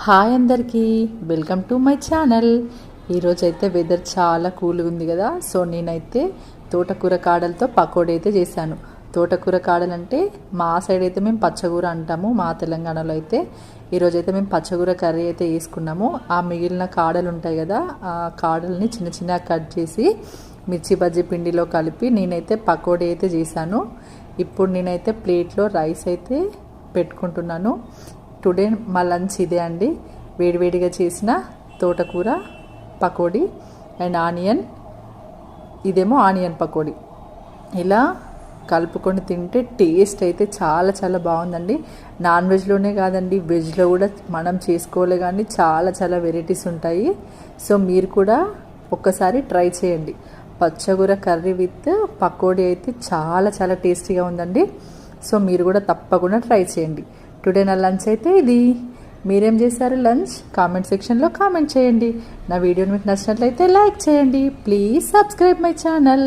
Hi అందరికీ, welcome to my channel. ఈరోజైతే weather చాలా కూల్గా ఉంది కదా. సో నేనైతే తోటకూర కాడలతో పకోడీ అయితే చేశాను. తోటకూర కాడలు అంటే మా సైడ్ అయితే మేము పచ్చకూర అంటాము, మా తెలంగాణలో అయితే. ఈరోజైతే మేము పచ్చకూర కర్రీ అయితే వేసుకున్నాము. ఆ మిగిలిన కాడలు ఉంటాయి కదా, ఆ కాడల్ని చిన్న చిన్నగా కట్ చేసి మిర్చి బజ్జీ పిండిలో కలిపి నేనైతే పకోడీ అయితే చేశాను. ఇప్పుడు నేనైతే ప్లేట్లో రైస్ అయితే పెట్టుకుంటున్నాను. టుడే మా లంచ్ ఇదే అండి, వేడివేడిగా చేసిన తోటకూర పకోడీ అండ్ ఆనియన్, ఇదేమో ఆనియన్ పకోడీ. ఇలా కలుపుకొని తింటే టేస్ట్ అయితే చాలా చాలా బాగుందండి. నాన్ వెజ్లోనే కాదండి, వెజ్లో కూడా మనం చేసుకోలే కానీ చాలా చాలా వెరైటీస్ ఉంటాయి. సో మీరు కూడా ఒక్కసారి ట్రై చేయండి. పచ్చకూర కర్రీ విత్ పకోడీ అయితే చాలా చాలా టేస్టీగా ఉందండి. సో మీరు కూడా తప్పకుండా ట్రై చేయండి. టుడే నా లంచ్ అయితే ఇది. మీరేం చేశారు లంచ్? కామెంట్ సెక్షన్లో కామెంట్ చేయండి. నా వీడియోని మీకు నచ్చినట్లయితే లైక్ చేయండి. Please subscribe my channel.